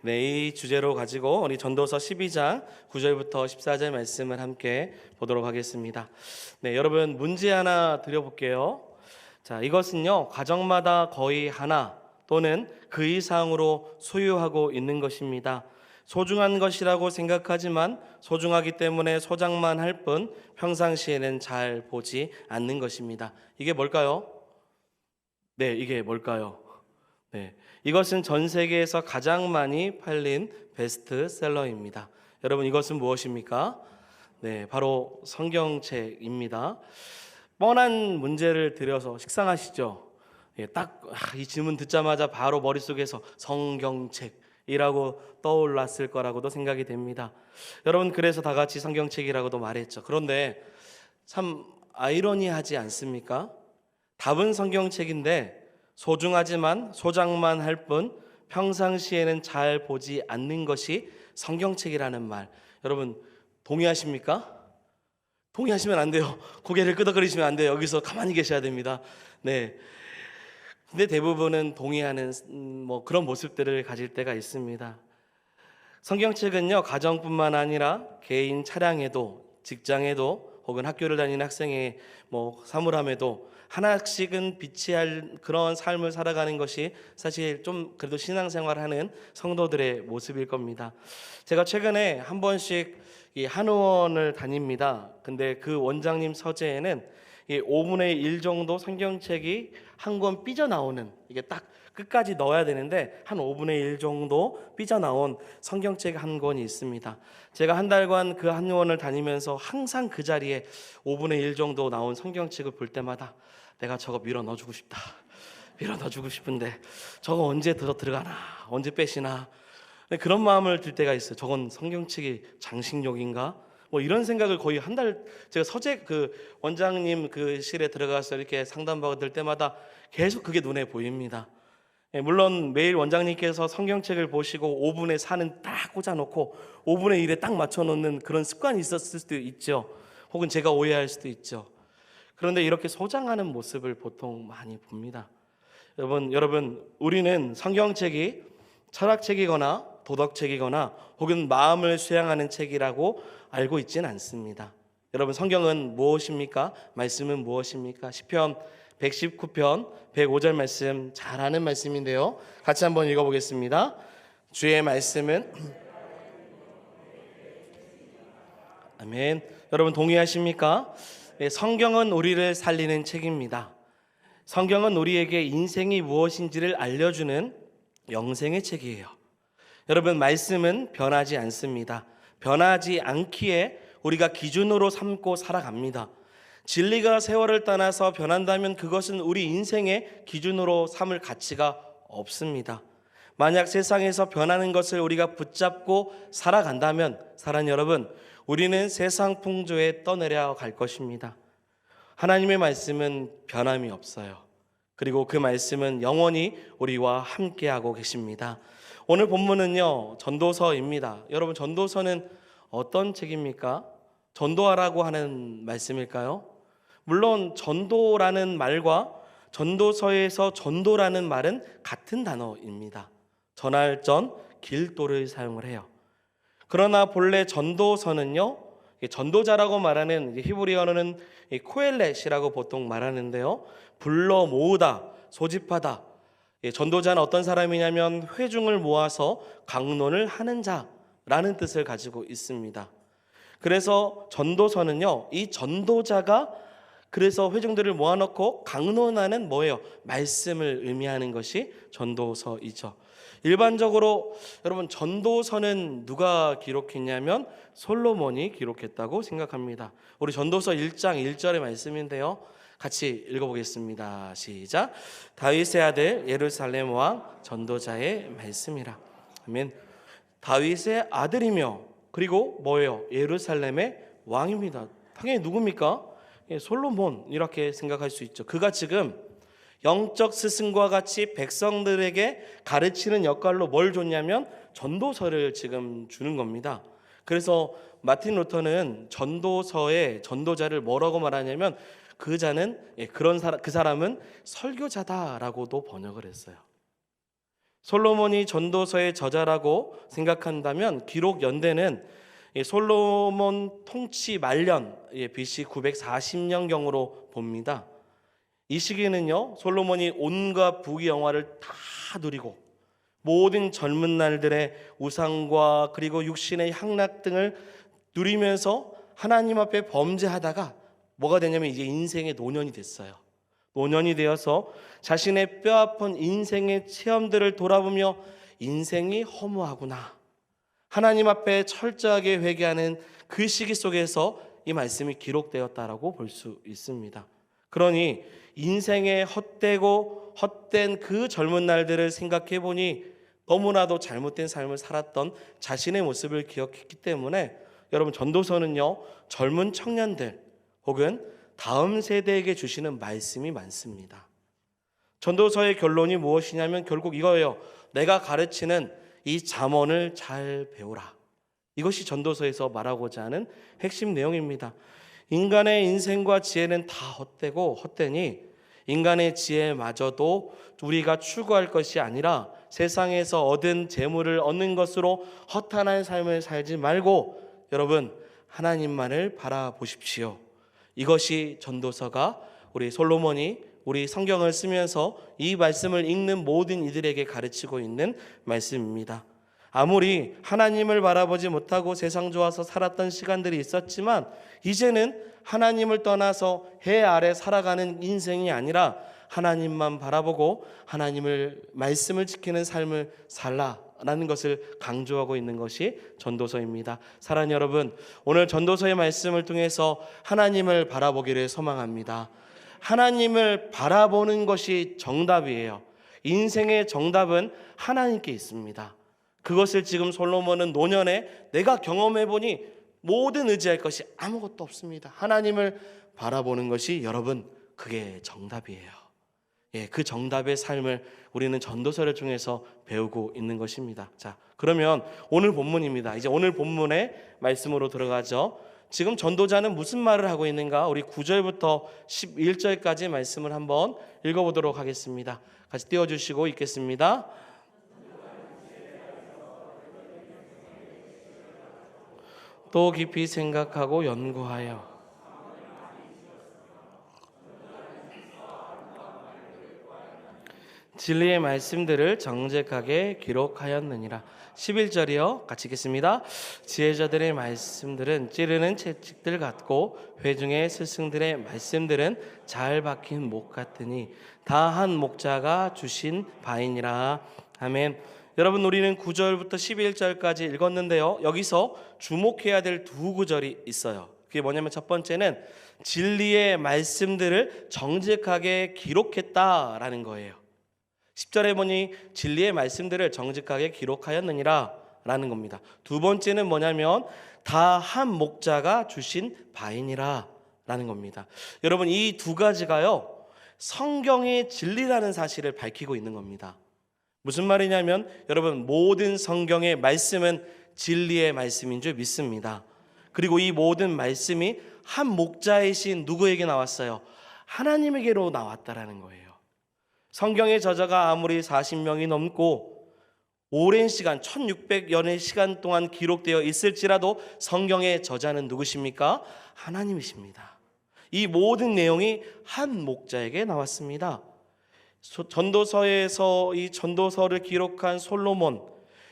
네, 이 주제로 가지고 우리 전도서 12장 9절부터 14절 말씀을 함께 보도록 하겠습니다. 네, 여러분 문제 하나 드려볼게요. 자, 이것은요 가정마다 거의 하나 또는 그 이상으로 소유하고 있는 것입니다. 소중한 것이라고 생각하지만 소중하기 때문에 소장만 할 뿐 평상시에는 잘 보지 않는 것입니다. 이게 뭘까요? 네, 이게 뭘까요? 네, 이것은 전 세계에서 가장 많이 팔린 베스트셀러입니다. 여러분 이것은 무엇입니까? 네, 바로 성경책입니다. 뻔한 문제를 드려서 식상하시죠? 예, 딱 이 질문 듣자마자 바로 머릿속에서 성경책이라고 떠올랐을 거라고도 생각이 됩니다. 여러분 그래서 다 같이 성경책이라고도 말했죠. 그런데 참 아이러니하지 않습니까? 답은 성경책인데 소중하지만 소장만 할 뿐 평상시에는 잘 보지 않는 것이 성경책이라는 말, 여러분 동의하십니까? 동의하시면 안 돼요. 고개를 끄덕거리시면 안 돼요. 여기서 가만히 계셔야 됩니다. 네. 근데 대부분은 동의하는 그런 모습들을 가질 때가 있습니다. 성경책은요 가정뿐만 아니라 개인 차량에도, 직장에도, 혹은 학교를 다니는 학생의 사물함에도 하나씩은 비치할 그런 삶을 살아가는 것이 사실 좀 그래도 신앙생활하는 성도들의 모습일 겁니다. 제가 최근에 한 번씩 이 한의원을 다닙니다. 근데 그 원장님 서재에는 이 5분의 1 정도 성경책이 한 권 삐져나오는, 이게 딱 끝까지 넣어야 되는데 한 5분의 1 정도 삐져나온 성경책 한 권이 있습니다. 제가 한 달간 그 한의원을 다니면서 항상 그 자리에 5분의 1 정도 나온 성경책을 볼 때마다 내가 저거 밀어 넣어주고 싶다, 밀어 넣어주고 싶은데 저거 언제 들어가나, 언제 빼시나, 그런 마음을 들 때가 있어요. 저건 성경책이 장식용인가? 이런 생각을 거의 한 달, 제가 서재 그 원장님 그 실에 들어가서 이렇게 상담받을 때마다 계속 그게 눈에 보입니다. 물론 매일 원장님께서 성경책을 보시고 5분의 4는 딱 꽂아놓고 5분의 1에 딱 맞춰놓는 그런 습관이 있었을 수도 있죠. 혹은 제가 오해할 수도 있죠. 그런데 이렇게 소장하는 모습을 보통 많이 봅니다. 여러분 우리는 성경책이 철학책이거나 도덕책이거나 혹은 마음을 수양하는 책이라고 알고 있지는 않습니다. 여러분 성경은 무엇입니까? 말씀은 무엇입니까? 시편 119편 105절 말씀 잘 아는 말씀인데요, 같이 한번 읽어보겠습니다. 주의 말씀은 아멘. 여러분 동의하십니까? 네, 성경은 우리를 살리는 책입니다. 성경은 우리에게 인생이 무엇인지를 알려주는 영생의 책이에요. 여러분 말씀은 변하지 않습니다. 변하지 않기에 우리가 기준으로 삼고 살아갑니다. 진리가 세월을 떠나서 변한다면 그것은 우리 인생의 기준으로 삼을 가치가 없습니다. 만약 세상에서 변하는 것을 우리가 붙잡고 살아간다면 사랑하는 여러분, 우리는 세상 풍조에 떠내려갈 것입니다. 하나님의 말씀은 변함이 없어요. 그리고 그 말씀은 영원히 우리와 함께하고 계십니다. 오늘 본문은요 전도서입니다. 여러분 전도서는 어떤 책입니까? 전도하라고 하는 말씀일까요? 물론 전도라는 말과 전도서에서 전도라는 말은 같은 단어입니다. 전할 전, 길도를 사용을 해요. 그러나 본래 전도서는요 전도자라고 말하는 히브리어로는 코엘렛이라고 보통 말하는데요, 불러 모으다, 소집하다. 전도자는 어떤 사람이냐면 회중을 모아서 강론을 하는 자라는 뜻을 가지고 있습니다. 그래서 전도서는요 이 전도자가 그래서 회중들을 모아놓고 강론하는 뭐예요? 말씀을 의미하는 것이 전도서이죠. 일반적으로 여러분 전도서는 누가 기록했냐면 솔로몬이 기록했다고 생각합니다. 우리 전도서 1장 1절의 말씀인데요, 같이 읽어보겠습니다. 시작. 다윗의 아들 예루살렘 왕 전도자의 말씀이라. 아멘. 다윗의 아들이며 그리고 뭐예요? 예루살렘의 왕입니다. 당연히 누굽니까? 솔로몬, 이렇게 생각할 수 있죠. 그가 지금 영적 스승과 같이 백성들에게 가르치는 역할로 뭘 줬냐면 전도서를 지금 주는 겁니다. 그래서 마틴 루터는 전도서의 전도자를 뭐라고 말하냐면 그 자는 그 사람은 설교자다라고도 번역을 했어요. 솔로몬이 전도서의 저자라고 생각한다면 기록 연대는 솔로몬 통치 말년 BC 940년경으로 봅니다. 이 시기는요, 솔로몬이 온갖 부귀영화를 다 누리고 모든 젊은 날들의 우상과 그리고 육신의 향락 등을 누리면서 하나님 앞에 범죄하다가 뭐가 되냐면 이제 인생의 노년이 됐어요. 노년이 되어서 자신의 뼈아픈 인생의 체험들을 돌아보며 인생이 허무하구나, 하나님 앞에 철저하게 회개하는 그 시기 속에서 이 말씀이 기록되었다라고 볼 수 있습니다. 그러니 인생의 헛되고 헛된 그 젊은 날들을 생각해 보니 너무나도 잘못된 삶을 살았던 자신의 모습을 기억했기 때문에 여러분, 전도서는요, 젊은 청년들 혹은 다음 세대에게 주시는 말씀이 많습니다. 전도서의 결론이 무엇이냐면 결국 이거예요. 내가 가르치는 이 잠언을 잘 배우라. 이것이 전도서에서 말하고자 하는 핵심 내용입니다. 인간의 인생과 지혜는 다 헛되고 헛되니 인간의 지혜마저도 우리가 추구할 것이 아니라 세상에서 얻은 재물을 얻는 것으로 허탄한 삶을 살지 말고 여러분, 하나님만을 바라보십시오. 이것이 전도서가 우리 솔로몬이 우리 성경을 쓰면서 이 말씀을 읽는 모든 이들에게 가르치고 있는 말씀입니다. 아무리 하나님을 바라보지 못하고 세상 좋아서 살았던 시간들이 있었지만 이제는 하나님을 떠나서 해 아래 살아가는 인생이 아니라 하나님만 바라보고 하나님을 말씀을 지키는 삶을 살라라는 것을 강조하고 있는 것이 전도서입니다. 사랑하는 여러분, 오늘 전도서의 말씀을 통해서 하나님을 바라보기를 소망합니다. 하나님을 바라보는 것이 정답이에요. 인생의 정답은 하나님께 있습니다. 그것을 지금 솔로몬은 노년에 내가 경험해보니 모든 의지할 것이 아무것도 없습니다. 하나님을 바라보는 것이 여러분, 그게 정답이에요. 그 정답의 삶을 우리는 전도서를 통해서 배우고 있는 것입니다. 자, 그러면 오늘 본문입니다. 이제 오늘 본문의 말씀으로 들어가죠. 지금 전도자는 무슨 말을 하고 있는가? 우리 9절부터 11절까지 말씀을 한번 읽어보도록 하겠습니다. 같이 띄워주시고 읽겠습니다. 또 깊이 생각하고 연구하여 진리의 말씀들을 정직하게 기록하였느니라. 11절이요. 같이 읽겠습니다. 지혜자들의 말씀들은 찌르는 채찍들 같고 회중의 스승들의 말씀들은 잘 박힌 목 같으니 다 한 목자가 주신 바이니라. 아멘. 여러분, 우리는 9절부터 11절까지 읽었는데요, 여기서 주목해야 될 두 구절이 있어요. 그게 뭐냐면 첫 번째는 진리의 말씀들을 정직하게 기록했다라는 거예요. 10절에 보니 진리의 말씀들을 정직하게 기록하였느니라 라는 겁니다. 두 번째는 뭐냐면 다 한 목자가 주신 바이니라 라는 겁니다. 여러분, 이 두 가지가요, 성경의 진리라는 사실을 밝히고 있는 겁니다. 무슨 말이냐면 여러분, 모든 성경의 말씀은 진리의 말씀인 줄 믿습니다. 그리고 이 모든 말씀이 한 목자이신 누구에게 나왔어요? 하나님에게로 나왔다라는 거예요. 성경의 저자가 아무리 40명이 넘고 오랜 시간 1600년의 시간 동안 기록되어 있을지라도 성경의 저자는 누구십니까? 하나님이십니다. 이 모든 내용이 한 목자에게 나왔습니다. 전도서에서 이 전도서를 기록한 솔로몬,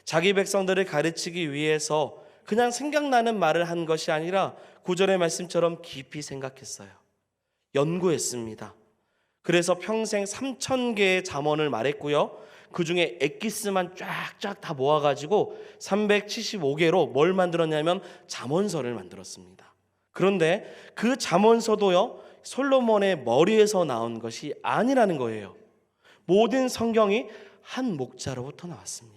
자기 백성들을 가르치기 위해서 그냥 생각나는 말을 한 것이 아니라 9절의 말씀처럼 깊이 생각했어요. 연구했습니다. 그래서 평생 3000개의 잠언을 말했고요, 그 중에 엑기스만 쫙쫙 다 모아가지고 375개로 뭘 만들었냐면 잠언서를 만들었습니다. 그런데 그 잠언서도요, 솔로몬의 머리에서 나온 것이 아니라는 거예요. 모든 성경이 한 목자로부터 나왔습니다.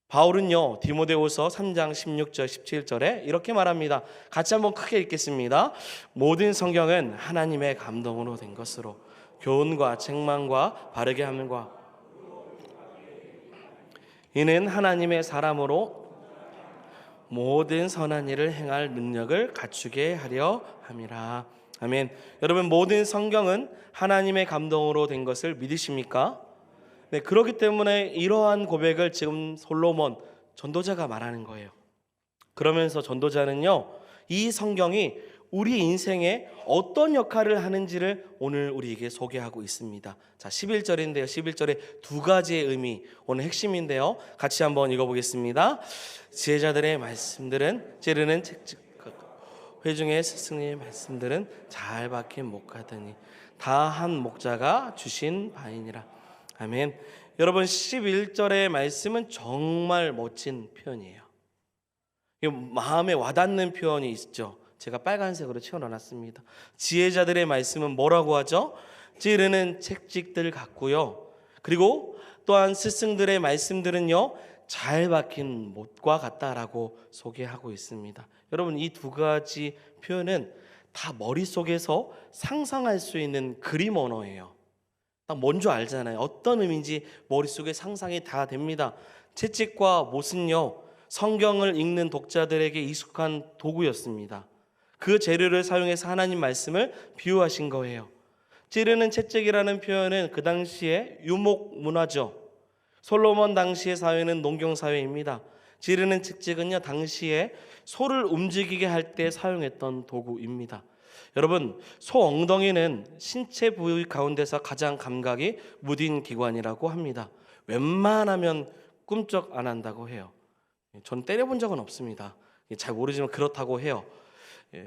바울은요, 디모데후서 3장 16절 17절에 이렇게 말합니다. 같이 한번 크게 읽겠습니다. 모든 성경은 하나님의 감동으로 된 것으로 교훈과 책망과 바르게 함과 이는 하나님의 사람으로 모든 선한 일을 행할 능력을 갖추게 하려 함이라. 아멘. 여러분, 모든 성경은 하나님의 감동으로 된 것을 믿으십니까? 네, 그렇기 때문에 이러한 고백을 지금 솔로몬 전도자가 말하는 거예요. 그러면서 전도자는요, 이 성경이 우리 인생에 어떤 역할을 하는지를 오늘 우리에게 소개하고 있습니다. 자, 11절인데요. 11절에 두 가지의 의미, 오늘 핵심인데요. 같이 한번 읽어보겠습니다. 지혜자들의 말씀들은 찌르는 책찍, 회중의 스승의 말씀들은 잘 박힌 목가더니 다 한 목자가 주신 바이니라. 아멘. 여러분, 11절의 말씀은 정말 멋진 표현이에요. 마음에 와닿는 표현이 있죠. 제가 빨간색으로 채워놨습니다. 지혜자들의 말씀은 뭐라고 하죠? 찌르는 책찍들 같고요. 그리고 또한 스승들의 말씀들은요, 잘 박힌 못과 같다라고 소개하고 있습니다. 여러분, 이 두 가지 표현은 다 머릿속에서 상상할 수 있는 그림 언어예요. 딱 뭔지 알잖아요. 어떤 의미인지 머릿속에 상상이 다 됩니다. 채찍과 못은요, 성경을 읽는 독자들에게 익숙한 도구였습니다. 그 재료를 사용해서 하나님 말씀을 비유하신 거예요. 찌르는 채찍이라는 표현은 그 당시에 유목 문화죠. 솔로몬 당시의 사회는 농경 사회입니다. 찌르는 채찍은요, 당시에 소를 움직이게 할 때 사용했던 도구입니다. 여러분, 소 엉덩이는 신체 부위 가운데서 가장 감각이 무딘 기관이라고 합니다. 웬만하면 꿈쩍 안 한다고 해요. 전 때려본 적은 없습니다. 잘 모르지만 그렇다고 해요.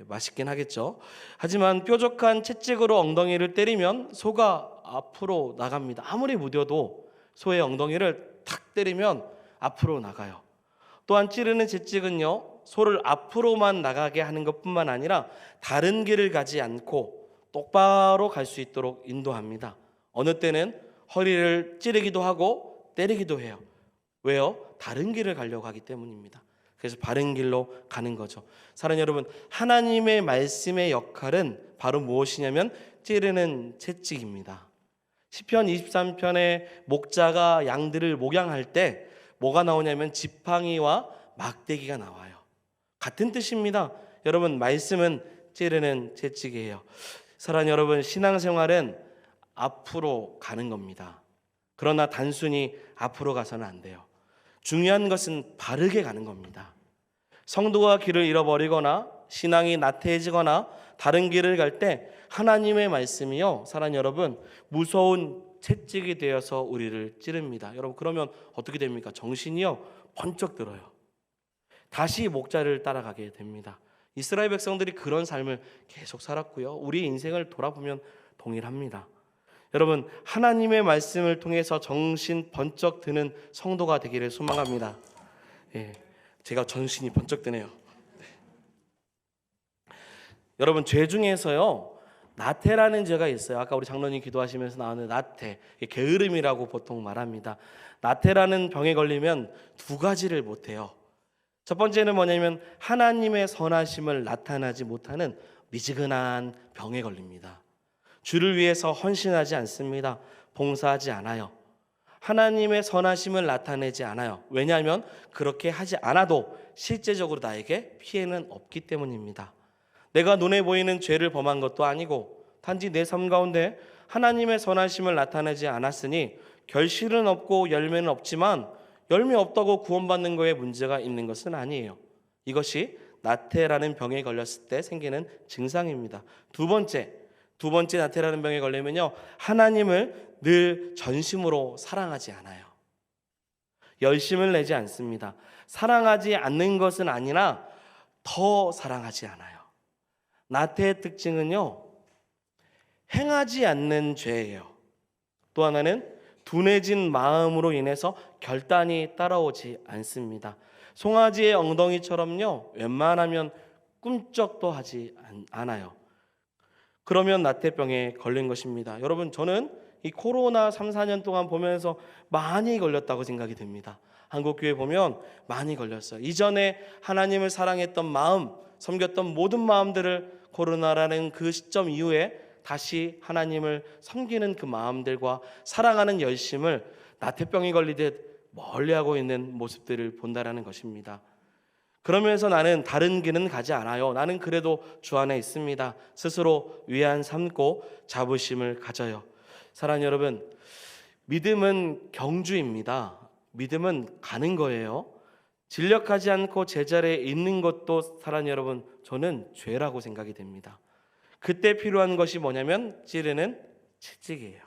맛있긴 하겠죠. 하지만 뾰족한 채찍으로 엉덩이를 때리면 소가 앞으로 나갑니다. 아무리 무뎌도 소의 엉덩이를 탁 때리면 앞으로 나가요. 또한 찌르는 채찍은요, 소를 앞으로만 나가게 하는 것뿐만 아니라 다른 길을 가지 않고 똑바로 갈 수 있도록 인도합니다. 어느 때는 허리를 찌르기도 하고 때리기도 해요. 왜요? 다른 길을 가려고 하기 때문입니다. 그래서 바른 길로 가는 거죠. 사랑하는 여러분, 하나님의 말씀의 역할은 바로 무엇이냐면 찌르는 채찍입니다. 시편 23편의 목자가 양들을 목양할 때 뭐가 나오냐면 지팡이와 막대기가 나와요. 같은 뜻입니다. 여러분, 말씀은 찌르는 채찍이에요. 사랑하는 여러분, 신앙생활은 앞으로 가는 겁니다. 그러나 단순히 앞으로 가서는 안 돼요. 중요한 것은 바르게 가는 겁니다. 성도가 길을 잃어버리거나 신앙이 나태해지거나 다른 길을 갈 때 하나님의 말씀이요, 사랑하는 여러분, 무서운 채찍이 되어서 우리를 찌릅니다. 여러분, 그러면 어떻게 됩니까? 정신이요, 번쩍 들어요. 다시 목자를 따라가게 됩니다. 이스라엘 백성들이 그런 삶을 계속 살았고요, 우리 인생을 돌아보면 동일합니다. 여러분, 하나님의 말씀을 통해서 정신 번쩍 드는 성도가 되기를 소망합니다. 제가 정신이 번쩍 드네요. 여러분, 죄 중에서요, 나태라는 죄가 있어요. 아까 우리 장로님 기도하시면서 나오는 나태, 게으름이라고 보통 말합니다. 나태라는 병에 걸리면 두 가지를 못해요. 첫 번째는 뭐냐면 하나님의 선하심을 나타나지 못하는 미지근한 병에 걸립니다. 주를 위해서 헌신하지 않습니다. 봉사하지 않아요. 하나님의 선하심을 나타내지 않아요. 왜냐하면 그렇게 하지 않아도 실제적으로 나에게 피해는 없기 때문입니다. 내가 눈에 보이는 죄를 범한 것도 아니고 단지 내 삶 가운데 하나님의 선하심을 나타내지 않았으니 결실은 없고 열매는 없지만 열매 없다고 구원받는 거에 문제가 있는 것은 아니에요. 이것이 나태라는 병에 걸렸을 때 생기는 증상입니다. 두 번째 나태라는 병에 걸리면요, 하나님을 늘 전심으로 사랑하지 않아요. 열심을 내지 않습니다. 사랑하지 않는 것은 아니라 더 사랑하지 않아요. 나태의 특징은요, 행하지 않는 죄예요. 또 하나는 둔해진 마음으로 인해서 결단이 따라오지 않습니다. 송아지의 엉덩이처럼요, 웬만하면 꿈쩍도 하지 않아요. 그러면 나태병에 걸린 것입니다. 여러분, 저는 이 코로나 3, 4년 동안 보면서 많이 걸렸다고 생각이 듭니다. 한국교회 보면 많이 걸렸어요. 이전에 하나님을 사랑했던 마음, 섬겼던 모든 마음들을 코로나라는 그 시점 이후에 다시 하나님을 섬기는 그 마음들과 사랑하는 열심을 나태병이 걸리듯 멀리하고 있는 모습들을 본다라는 것입니다. 그러면서 나는 다른 길은 가지 않아요. 나는 그래도 주 안에 있습니다. 스스로 위안 삼고 자부심을 가져요. 사랑하는 여러분, 믿음은 경주입니다. 믿음은 가는 거예요. 진력하지 않고 제자리에 있는 것도 사랑하는 여러분, 저는 죄라고 생각이 됩니다. 그때 필요한 것이 뭐냐면 찌르는 채찍이에요.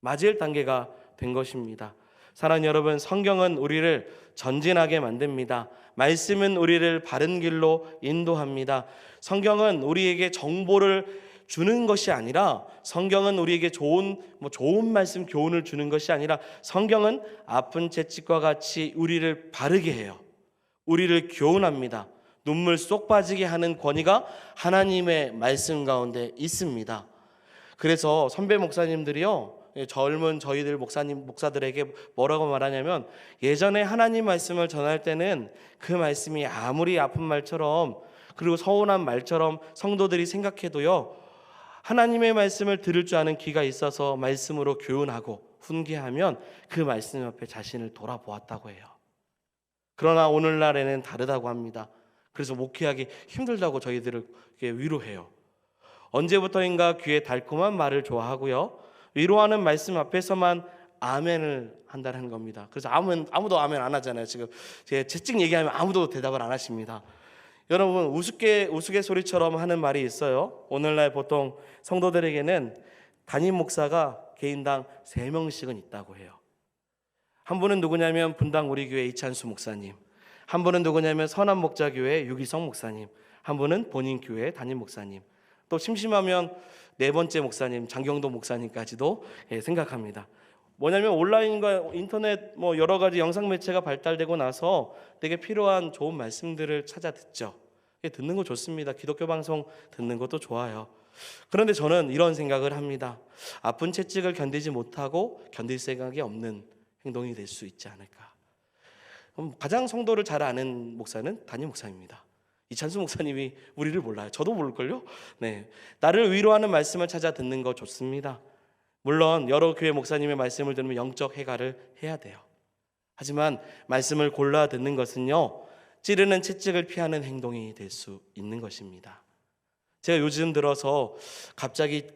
맞을 단계가 된 것입니다. 사랑하는 여러분, 성경은 우리를 전진하게 만듭니다. 말씀은 우리를 바른 길로 인도합니다. 성경은 우리에게 정보를 주는 것이 아니라, 성경은 우리에게 좋은 말씀, 교훈을 주는 것이 아니라, 성경은 아픈 채찍과 같이 우리를 바르게 해요. 우리를 교훈합니다. 눈물 쏙 빠지게 하는 권위가 하나님의 말씀 가운데 있습니다. 그래서 선배 목사님들이요, 젊은 저희들 목사들에게 뭐라고 말하냐면, 예전에 하나님 말씀을 전할 때는 그 말씀이 아무리 아픈 말처럼, 그리고 서운한 말처럼 성도들이 생각해도요, 하나님의 말씀을 들을 줄 아는 귀가 있어서 말씀으로 교훈하고 훈계하면 그 말씀 옆에 자신을 돌아보았다고 해요. 그러나 오늘날에는 다르다고 합니다. 그래서 목회하기 힘들다고 저희들을 위로해요. 언제부터인가 귀에 달콤한 말을 좋아하고요, 위로하는 말씀 앞에서만 아멘을 한다는 겁니다. 그래서 아무도 아멘 안 하잖아요. 지금 제 채찍 얘기하면 아무도 대답을 안 하십니다. 여러분, 우스갯소리처럼 하는 말이 있어요. 오늘날 보통 성도들에게는 담임 목사가 개인당 3명씩은 있다고 해요. 한 분은 누구냐면 분당 우리교회 이찬수 목사님, 한 분은 누구냐면 선한목자교회 유기성 목사님, 한 분은 본인 교회 담임 목사님, 또 심심하면 4번째 목사님 장경도 목사님까지도 생각합니다. 뭐냐면 온라인과 인터넷 여러 가지 영상 매체가 발달되고 나서 되게 필요한 좋은 말씀들을 찾아 듣죠. 듣는 거 좋습니다. 기독교 방송 듣는 것도 좋아요. 그런데 저는 이런 생각을 합니다. 아픈 채찍을 견디지 못하고 견딜 생각이 없는 행동이 될 수 있지 않을까. 가장 성도를 잘 아는 목사는 담임 목사입니다. 이찬수 목사님이 우리를 몰라요. 저도 모를걸요. 네, 나를 위로하는 말씀을 찾아 듣는 거 좋습니다. 물론 여러 교회 목사님의 말씀을 들으면 영적 해가를 해야 돼요. 하지만 말씀을 골라 듣는 것은요, 찌르는 채찍을 피하는 행동이 될 수 있는 것입니다. 제가 요즘 들어서 갑자기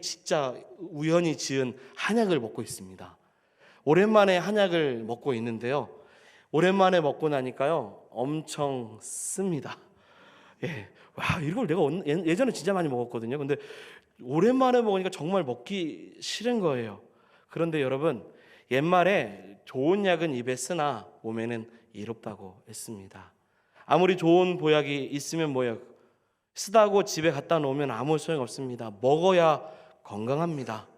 진짜 우연히 지은 한약을 먹고 있습니다. 오랜만에 한약을 먹고 있는데요, 오랜만에 먹고 나니까요 엄청 씁니다. 와, 이걸 내가 예전에 진짜 많이 먹었거든요. 근데 오랜만에 먹으니까 정말 먹기 싫은 거예요. 그런데 여러분, 옛말에 좋은 약은 입에 쓰나 몸에는 이롭다고 했습니다. 아무리 좋은 보약이 있으면 뭐예요? 쓰다고 집에 갖다 놓으면 아무 소용없습니다. 먹어야 건강합니다.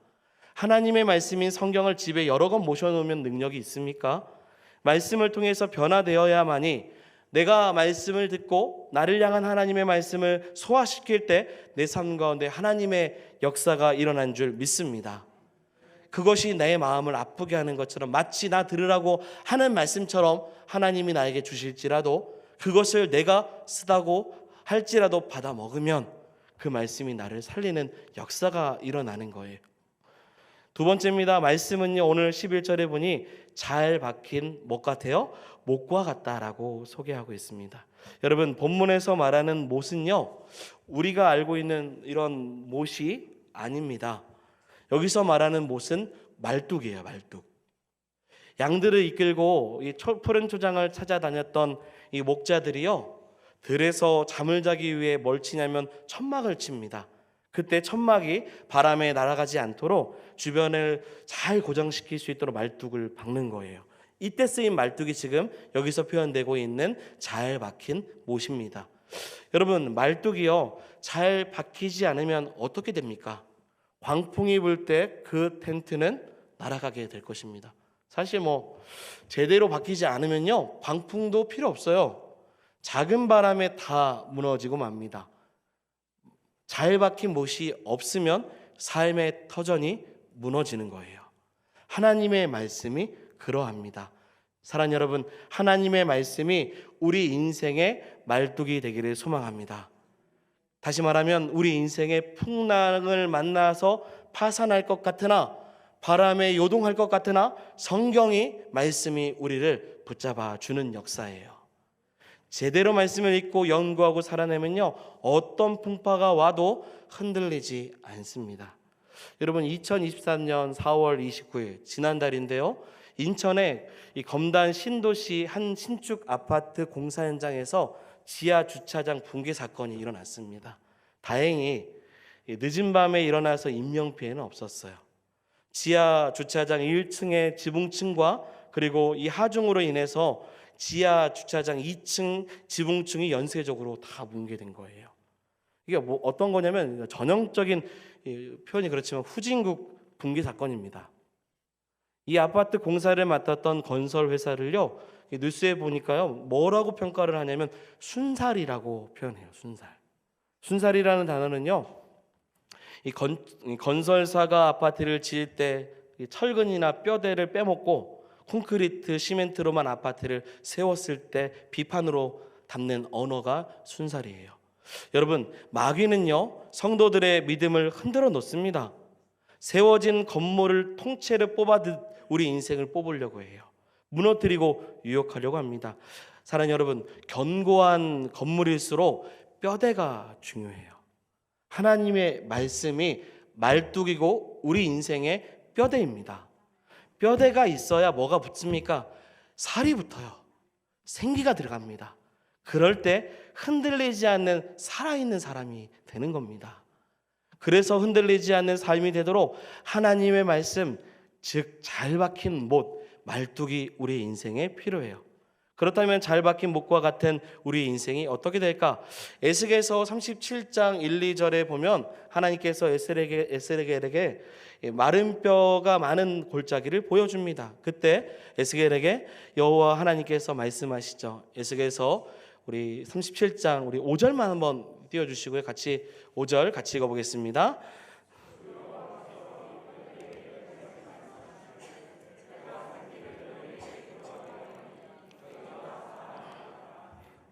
하나님의 말씀인 성경을 집에 여러 권 모셔놓으면 능력이 있습니까? 말씀을 통해서 변화되어야만이, 내가 말씀을 듣고 나를 향한 하나님의 말씀을 소화시킬 때 내 삶 가운데 하나님의 역사가 일어난 줄 믿습니다. 그것이 내 마음을 아프게 하는 것처럼, 마치 나 들으라고 하는 말씀처럼 하나님이 나에게 주실지라도, 그것을 내가 쓰다고 할지라도 받아 먹으면 그 말씀이 나를 살리는 역사가 일어나는 거예요. 두 번째입니다. 말씀은요, 오늘 11절에 보니 잘 박힌 못 같아요? 못과 같다라고 소개하고 있습니다. 여러분, 본문에서 말하는 못은요, 우리가 알고 있는 이런 못이 아닙니다. 여기서 말하는 못은 말뚝이에요. 말뚝. 양들을 이끌고 이 푸른 초장을 찾아다녔던 이 목자들이요, 들에서 잠을 자기 위해 뭘 치냐면 천막을 칩니다. 그때 천막이 바람에 날아가지 않도록 주변을 잘 고정시킬 수 있도록 말뚝을 박는 거예요. 이때 쓰인 말뚝이 지금 여기서 표현되고 있는 잘 박힌 못입니다. 여러분, 말뚝이요, 잘 박히지 않으면 어떻게 됩니까? 광풍이 불 때 그 텐트는 날아가게 될 것입니다. 사실 제대로 박히지 않으면요, 광풍도 필요 없어요. 작은 바람에 다 무너지고 맙니다. 잘 박힌 못이 없으면 삶의 터전이 무너지는 거예요. 하나님의 말씀이 그러합니다. 사랑하는 여러분, 하나님의 말씀이 우리 인생의 말뚝이 되기를 소망합니다. 다시 말하면 우리 인생의 풍랑을 만나서 파산할 것 같으나, 바람에 요동할 것 같으나, 성경이 말씀이 우리를 붙잡아 주는 역사예요. 제대로 말씀을 읽고 연구하고 살아내면요, 어떤 풍파가 와도 흔들리지 않습니다. 여러분 2023년 4월 29일 지난달인데요. 인천의 이 검단 신도시 한 신축 아파트 공사 현장에서 지하 주차장 붕괴 사건이 일어났습니다. 다행히 늦은 밤에 일어나서 인명피해는 없었어요. 지하 주차장 1층의 지붕층과 그리고 이 하중으로 인해서 지하 주차장 2층 지붕층이 연쇄적으로 다 붕괴된 거예요. 이게 뭐 어떤 거냐면 전형적인 표현이 그렇지만 후진국 붕괴 사건입니다. 이 아파트 공사를 맡았던 건설 회사를요, 뉴스에 보니까요, 뭐라고 평가를 하냐면 순살이라고 표현해요. 순살이라는 단어는요, 이 건설사가 아파트를 지을 때 철근이나 뼈대를 빼먹고 콘크리트, 시멘트로만 아파트를 세웠을 때 비판으로 담는 언어가 순살이에요. 여러분, 마귀는요, 성도들의 믿음을 흔들어 놓습니다. 세워진 건물을 통째로 뽑아듯 우리 인생을 뽑으려고 해요. 무너뜨리고 유혹하려고 합니다. 사랑하는 여러분, 견고한 건물일수록 뼈대가 중요해요. 하나님의 말씀이 말뚝이고 우리 인생의 뼈대입니다. 뼈대가 있어야 뭐가 붙습니까? 살이 붙어요. 생기가 들어갑니다. 그럴 때 흔들리지 않는 살아있는 사람이 되는 겁니다. 그래서 흔들리지 않는 삶이 되도록 하나님의 말씀, 즉 잘 박힌 못, 말뚝이 우리 인생에 필요해요. 그렇다면 잘 박힌 못과 같은 우리 인생이 어떻게 될까? 에스겔서 37장 1, 2절에 보면 하나님께서 에스겔에게 마른 뼈가 많은 골짜기를 보여줍니다. 그때 에스겔에게 여호와 하나님께서 말씀하시죠. 에스겔서 우리 37장 우리 5절만 한번 띄워주시고요. 같이 5절 같이 읽어보겠습니다.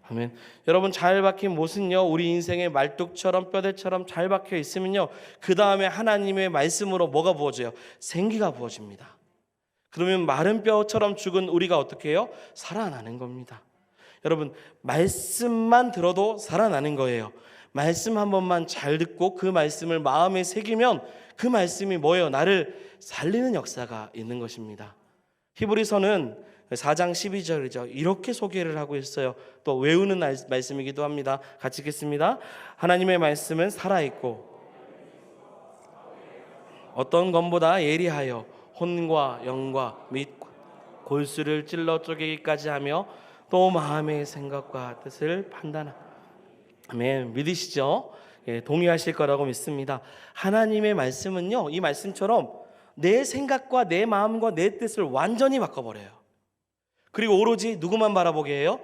아멘. 여러분, 잘 박힌 못은요, 우리 인생의 말뚝처럼 뼈대처럼 잘 박혀 있으면요, 그 다음에 하나님의 말씀으로 뭐가 부어져요? 생기가 부어집니다. 그러면 마른 뼈처럼 죽은 우리가 어떻게 해요? 살아나는 겁니다. 여러분, 말씀만 들어도 살아나는 거예요. 말씀 한 번만 잘 듣고 그 말씀을 마음에 새기면 그 말씀이 뭐예요? 나를 살리는 역사가 있는 것입니다. 히브리서는 4장 12절이죠. 이렇게 소개를 하고 있어요. 또 외우는 말씀이기도 합니다. 같이 읽겠습니다. 하나님의 말씀은 살아있고 어떤 검보다 예리하여 혼과 영과 및 골수를 찔러 쪼개기까지 하며 또 마음의 생각과 뜻을 판단하라. 아멘. 믿으시죠? 예, 동의하실 거라고 믿습니다. 하나님의 말씀은요, 이 말씀처럼 내 생각과 내 마음과 내 뜻을 완전히 바꿔버려요. 그리고 오로지 누구만 바라보게 해요?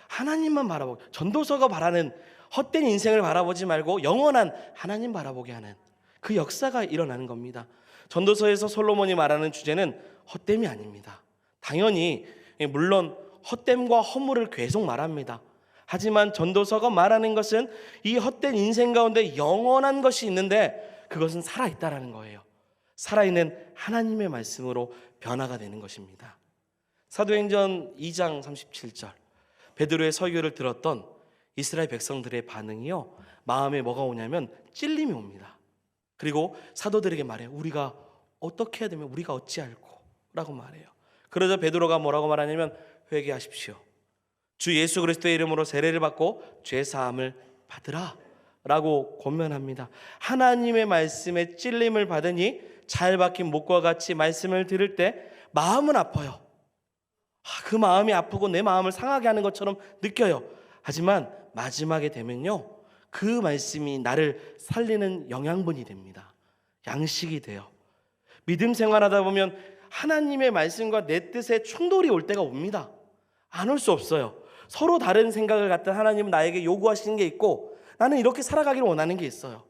하나님만 바라보게. 전도서가 바라는 헛된 인생을 바라보지 말고 영원한 하나님 바라보게 하는 그 역사가 일어나는 겁니다. 전도서에서 솔로몬이 말하는 주제는 헛됨이 아닙니다. 당연히 물론 헛됨과 허물을 계속 말합니다. 하지만 전도서가 말하는 것은 이 헛된 인생 가운데 영원한 것이 있는데 그것은 살아있다라는 거예요. 살아있는 하나님의 말씀으로 변화가 되는 것입니다. 사도행전 2장 37절, 베드로의 설교를 들었던 이스라엘 백성들의 반응이요, 마음에 뭐가 오냐면 찔림이 옵니다. 그리고 사도들에게 말해요. 우리가 어떻게 해야 되면 우리가 어찌할꼬 라고 말해요. 그러자 베드로가 뭐라고 말하냐면 회개하십시오. 주 예수 그리스도의 이름으로 세례를 받고 죄사함을 받으라 라고 권면합니다. 하나님의 말씀에 찔림을 받으니 잘 박힌 못과 같이 말씀을 들을 때 마음은 아파요. 그 마음이 아프고 내 마음을 상하게 하는 것처럼 느껴요. 하지만 마지막에 되면요, 그 말씀이 나를 살리는 영양분이 됩니다. 양식이 돼요. 믿음 생활하다 보면 하나님의 말씀과 내 뜻에 충돌이 올 때가 옵니다. 안 올 수 없어요. 서로 다른 생각을 갖다 하나님은 나에게 요구하시는 게 있고 나는 이렇게 살아가기를 원하는 게 있어요.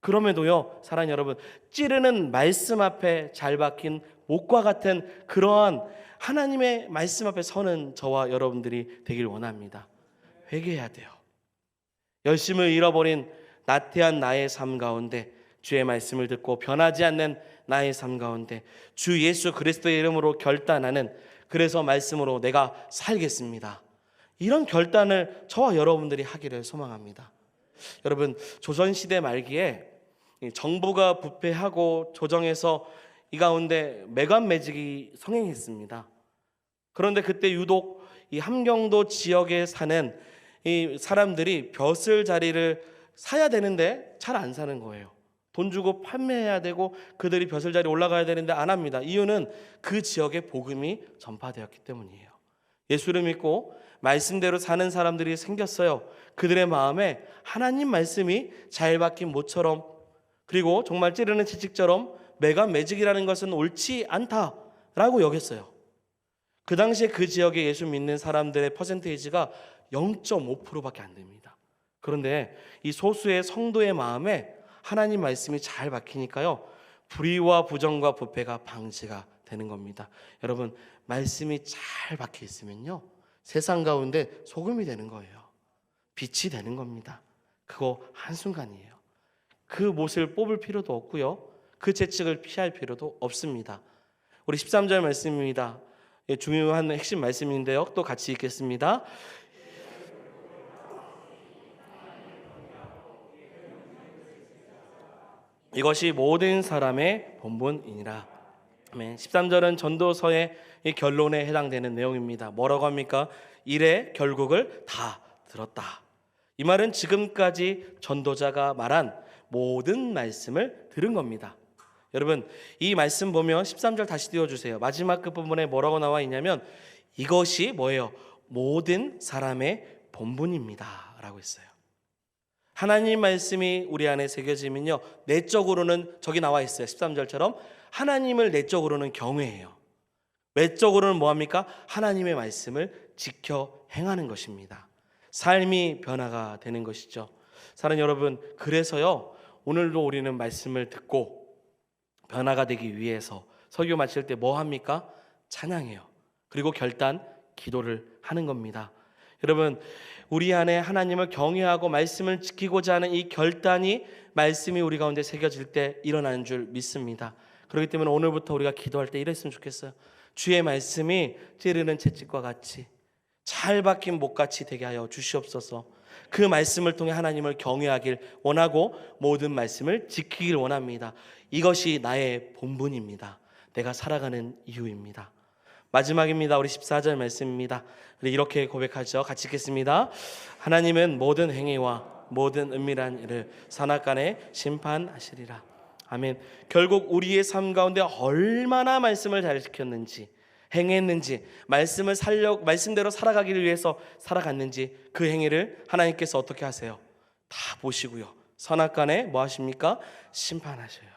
그럼에도요, 사랑하는 여러분, 찌르는 말씀 앞에 잘 박힌 못과 같은 그러한 하나님의 말씀 앞에 서는 저와 여러분들이 되길 원합니다. 회개해야 돼요. 열심을 잃어버린 나태한 나의 삶 가운데 주의 말씀을 듣고 변하지 않는 나의 삶 가운데 주 예수 그리스도의 이름으로 결단하는, 그래서 말씀으로 내가 살겠습니다, 이런 결단을 저와 여러분들이 하기를 소망합니다. 여러분, 조선시대 말기에 정부가 부패하고 조정해서 이 가운데 매간매직이 성행했습니다. 그런데 그때 유독 이 함경도 지역에 사는 이 사람들이 벼슬 자리를 사야 되는데 잘 안 사는 거예요. 돈 주고 판매해야 되고 그들이 벼슬 자리에 올라가야 되는데 안 합니다. 이유는 그 지역에 복음이 전파되었기 때문이에요. 예수를 믿고 말씀대로 사는 사람들이 생겼어요. 그들의 마음에 하나님 말씀이 잘 박힌 모처럼, 그리고 정말 찌르는 채찍처럼 매간매직이라는 것은 옳지 않다라고 여겼어요. 그 당시에 그 지역에 예수 믿는 사람들의 퍼센테이지가 0.5%밖에 안 됩니다. 그런데 이 소수의 성도의 마음에 하나님 말씀이 잘 박히니까요, 불의와 부정과 부패가 방지가 되는 겁니다. 여러분, 말씀이 잘 박혀 있으면요, 세상 가운데 소금이 되는 거예요. 빛이 되는 겁니다. 그거 한순간이에요. 그 못을 뽑을 필요도 없고요, 그 채찍을 피할 필요도 없습니다. 우리 13절 말씀입니다. 중요한 핵심 말씀인데요, 또 같이 읽겠습니다. 이것이 모든 사람의 본분이니라. 13절은 전도서의 결론에 해당되는 내용입니다. 뭐라고 합니까? 일의 결국을 다 들었다. 이 말은 지금까지 전도자가 말한 모든 말씀을 들은 겁니다. 여러분, 이 말씀 보면 13절 다시 띄워주세요. 마지막 끝부분에 뭐라고 나와 있냐면 이것이 뭐예요? 모든 사람의 본분입니다 라고 했어요. 하나님 말씀이 우리 안에 새겨지면요, 내적으로는 저기 나와 있어요. 13절처럼 하나님을 내적으로는 경외해요. 외적으로는 뭐합니까? 하나님의 말씀을 지켜 행하는 것입니다. 삶이 변화가 되는 것이죠. 사랑하는 여러분, 그래서요, 오늘도 우리는 말씀을 듣고 변화가 되기 위해서 설교 마칠 때 뭐 합니까? 찬양해요. 그리고 결단, 기도를 하는 겁니다. 여러분, 우리 안에 하나님을 경외하고 말씀을 지키고자 하는 이 결단이 말씀이 우리 가운데 새겨질 때 일어나는 줄 믿습니다. 그렇기 때문에 오늘부터 우리가 기도할 때 이랬으면 좋겠어요. 주의 말씀이 찌르는 채찍과 같이 잘 박힌 못같이 되게 하여 주시옵소서. 그 말씀을 통해 하나님을 경외하길 원하고 모든 말씀을 지키길 원합니다. 이것이 나의 본분입니다. 내가 살아가는 이유입니다. 마지막입니다. 우리 14절 말씀입니다. 이렇게 고백하죠. 같이 읽겠습니다. 하나님은 모든 행위와 모든 은밀한 일을 선악간에 심판하시리라. 아멘. 결국 우리의 삶 가운데 얼마나 말씀을 잘 지켰는지, 행했는지, 말씀대로 살아가기를 위해서 살아갔는지, 그 행위를 하나님께서 어떻게 하세요? 다 보시고요, 선악간에 뭐 하십니까? 심판하셔요.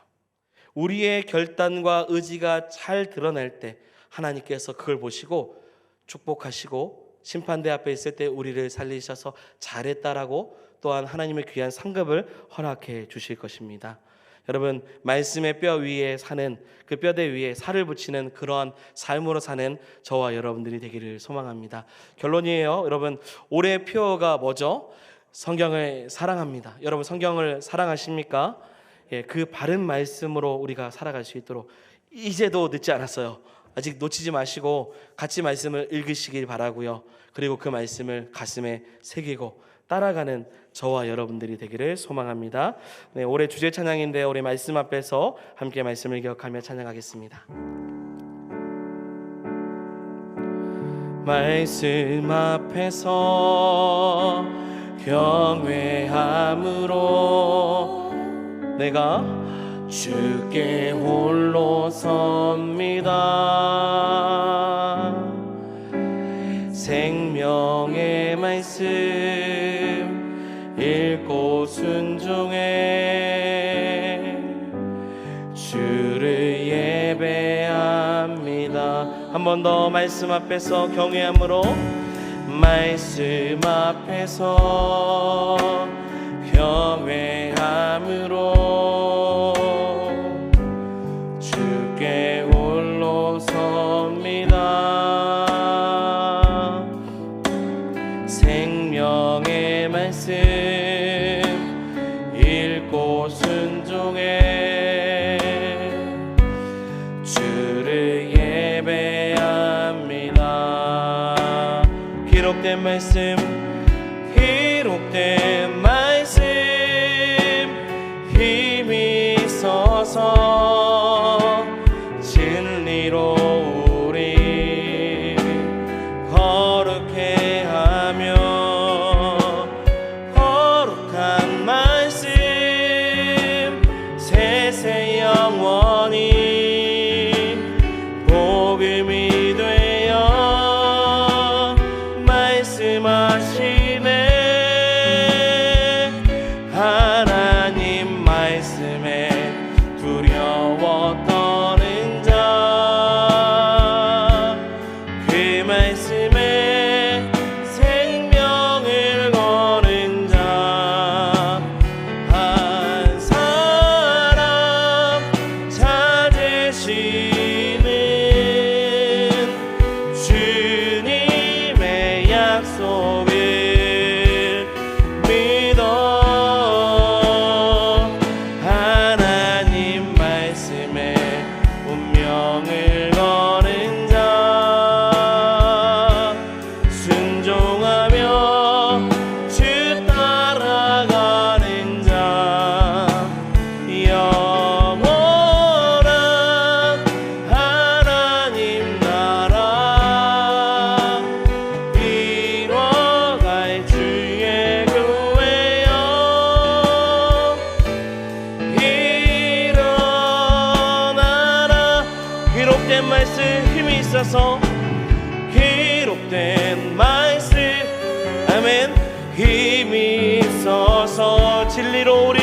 우리의 결단과 의지가 잘 드러날 때 하나님께서 그걸 보시고 축복하시고 심판대 앞에 있을 때 우리를 살리셔서 잘했다라고 또한 하나님의 귀한 상급을 허락해 주실 것입니다. 여러분, 말씀의 뼈 위에 사는, 그 뼈대 위에 살을 붙이는 그러한 삶으로 사는 저와 여러분들이 되기를 소망합니다. 결론이에요. 여러분, 올해 표어가 뭐죠? 성경을 사랑합니다. 여러분, 성경을 사랑하십니까? 그 바른 말씀으로 우리가 살아갈 수 있도록 이제도 늦지 않았어요. 아직 놓치지 마시고 같이 말씀을 읽으시길 바라고요. 그리고 그 말씀을 가슴에 새기고 따라가는 저와 여러분들이 되기를 소망합니다. 네, 올해 주제 찬양인데 올해 말씀 앞에서 함께 말씀을 기억하며 찬양하겠습니다. 말씀 앞에서 경외함으로 내가 주께 홀로 섭니다. 생명의 말씀 읽고 순종해 주를 예배합니다. 한 번 더 말씀 앞에서 경외함으로, 말씀 앞에서 경외함으로 주께 홀로 섭니다. 생명의 말씀 읽고 순종해 주를 예배합니다. 기록된 말씀, 기록된 말씀 힘이 약속을 믿어 하나님 말씀에 운명을 거는 자 순종하며 주 따라가는 자 영원한 하나님 나라 이뤄갈 주의 교회여 일어나라 기록된 말씀 힘이 있어서 기록된 말씀 아멘 힘이 있어서 진리로